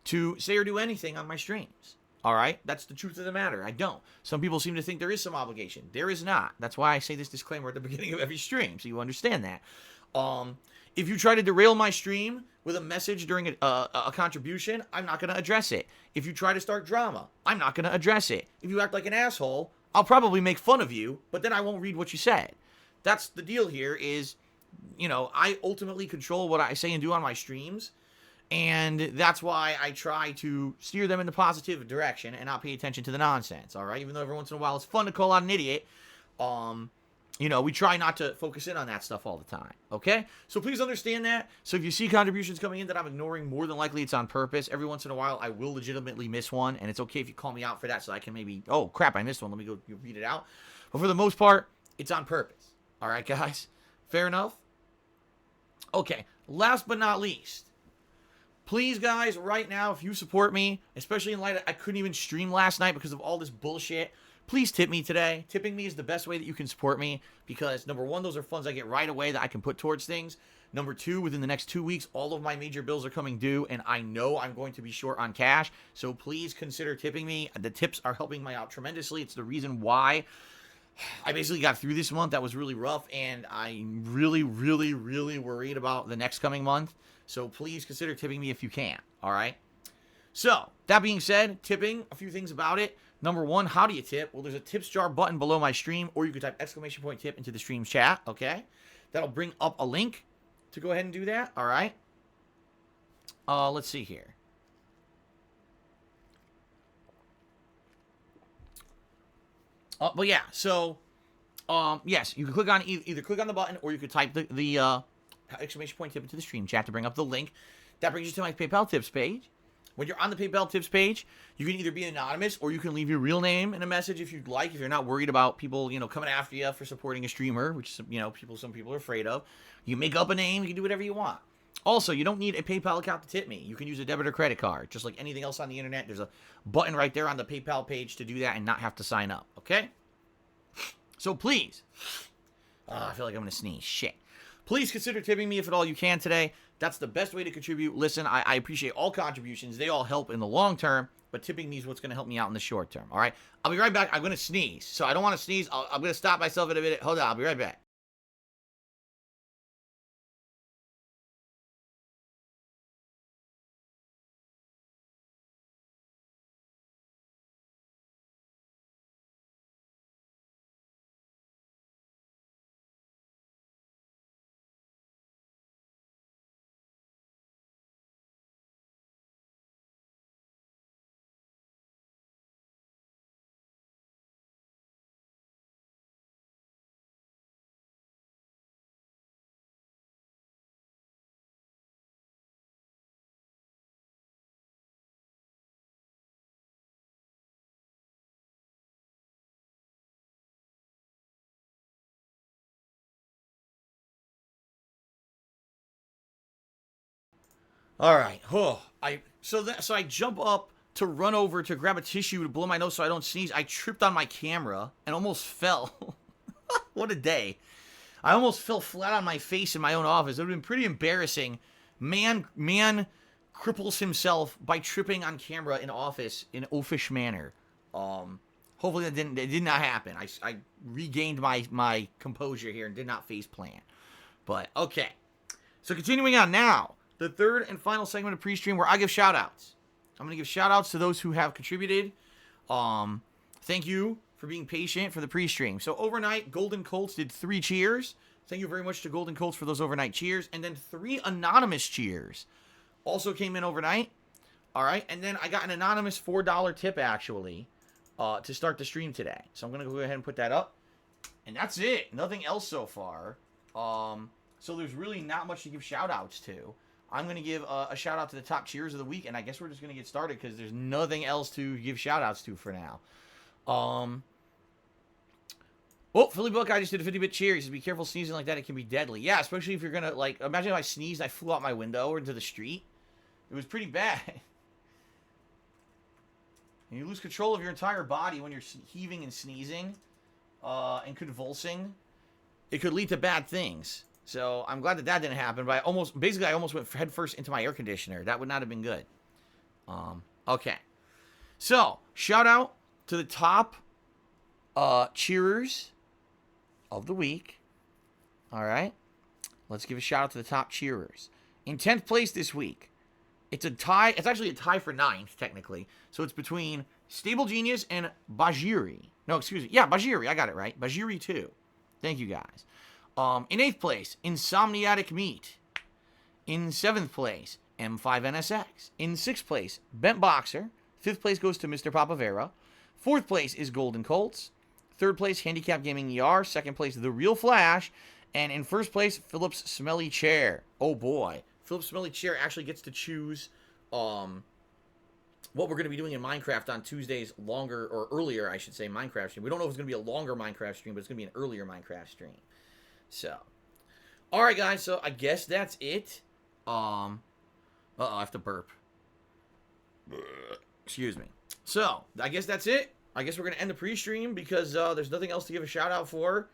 Speaker 1: to say or do anything on my streams. All right? That's the truth of the matter. I don't. Some people seem to think there is some obligation. There is not. That's why I say this disclaimer at the beginning of every stream, so you understand that. If you try to derail my stream with a message during a contribution, I'm not going to address it. If you try to start drama, I'm not going to address it. If you act like an asshole, I'll probably make fun of you, but then I won't read what you said. That's the deal here is, you know, I ultimately control what I say and do on my streams. And that's why I try to steer them in the positive direction and not pay attention to the nonsense, all right? Even though every once in a while it's fun to call out an idiot, you know, we try not to focus in on that stuff all the time, okay? So please understand that. So if you see contributions coming in that I'm ignoring, more than likely it's on purpose. Every once in a while I will legitimately miss one, and it's okay if you call me out for that so I can maybe, oh, crap, I missed one. Let me go read it out. But for the most part, it's on purpose, all right, guys? Fair enough? Okay, last but not least, please, guys, right now, if you support me, especially in light of I couldn't even stream last night because of all this bullshit, please tip me today. Tipping me is the best way that you can support me because, number one, those are funds I get right away that I can put towards things. Number two, within the next 2 weeks, all of my major bills are coming due, and I know I'm going to be short on cash, so please consider tipping me. The tips are helping me out tremendously. It's the reason why I basically got through this month. That was really rough, and I'm really, really, really worried about the next coming month. So please consider tipping me if you can, all right? So, that being said, tipping, a few things about it. Number one, how do you tip? Well, there's a tips jar button below my stream, or you can type !tip into the stream chat, okay? That'll bring up a link to go ahead and do that, all right? Let's see here. But yeah, so, yes, you can click on, either click on the button, or you could type the !tip into the stream chat to bring up the link. That brings you to my PayPal tips page. When you're on the PayPal tips page, you can either be anonymous or you can leave your real name in a message if you'd like, if you're not worried about people, you know, coming after you for supporting a streamer, which, you know, some people are afraid of. You can make up a name, you can do whatever you want. Also, you don't need a PayPal account to tip me. You can use a debit or credit card. Just like anything else on the internet, there's a button right there on the PayPal page to do that and not have to sign up, okay? So please, I feel like I'm going to sneeze. Shit. Please consider tipping me if at all you can today. That's the best way to contribute. Listen, I appreciate all contributions. They all help in the long term, but tipping me is what's going to help me out in the short term, all right? I'll be right back. I'm going to sneeze, so I don't want to sneeze. I'm going to stop myself in a minute. Hold on. I'll be right back. All right. So I jump up to run over to grab a tissue to blow my nose so I don't sneeze. I tripped on my camera and almost fell. What a day. I almost fell flat on my face in my own office. It would have been pretty embarrassing. Man cripples himself by tripping on camera in office in oafish manner. Hopefully that did not happen. I regained my composure here and did not face plant. But okay. So continuing on now, the third and final segment of pre-stream where I give shout-outs. I'm going to give shout-outs to those who have contributed. Thank you for being patient for the pre-stream. So overnight, Golden Colts did 3 cheers. Thank you very much to Golden Colts for those overnight cheers. And then 3 anonymous cheers also came in overnight. All right. And then I got an anonymous $4 tip, actually, to start the stream today. So I'm going to go ahead and put that up. And that's it. Nothing else so far. So there's really not much to give shout-outs to. I'm going to give a shout-out to the top cheers of the week, and I guess we're just going to get started because there's nothing else to give shout-outs to for now. Philly Book, I just did a 50-bit cheer. He says, be careful sneezing like that. It can be deadly. Yeah, especially if you're going to, like, imagine if I sneezed and I flew out my window or into the street. It was pretty bad. And you lose control of your entire body when you're heaving and sneezing and convulsing. It could lead to bad things. So I'm glad that didn't happen, but I almost went head first into my air conditioner. That would not have been good. Okay. So, shout out to the top cheerers of the week. All right. Let's give a shout out to the top cheerers. In 10th place this week, it's a tie. It's actually a tie for 9th, technically. So it's between Stable Genius and Bajiri. No, excuse me. Yeah, Bajiri. I got it right. Bajiri 2. Thank you, guys. In 8th place, Insomniatic Meat. In 7th place, M5NSX. In 6th place, Bent Boxer. 5th place goes to Mr. Papavera. 4th place is Golden Colts. 3rd place, Handicap Gaming ER. 2nd place, The Real Flash. And in 1st place, Philip's Smelly Chair. Oh boy. Philip's Smelly Chair actually gets to choose what we're going to be doing in Minecraft on Tuesdays longer, or earlier, I should say, Minecraft stream. We don't know if it's going to be a longer Minecraft stream, but it's going to be an earlier Minecraft stream. So, all right, guys. So I guess that's it. I have to burp. Excuse me. So I guess that's it. I guess we're gonna end the pre-stream because there's nothing else to give a shout out for.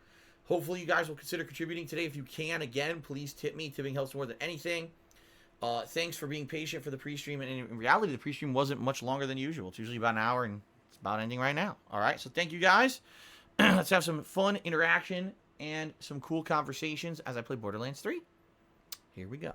Speaker 1: Hopefully, you guys will consider contributing today if you can. Again, please tip me. Tipping helps more than anything. Thanks for being patient for the pre-stream. And in reality, the pre-stream wasn't much longer than usual. It's usually about an hour, and it's about ending right now. All right. So thank you, guys. Let's have some fun interaction and some cool conversations as I play Borderlands 3. Here we go.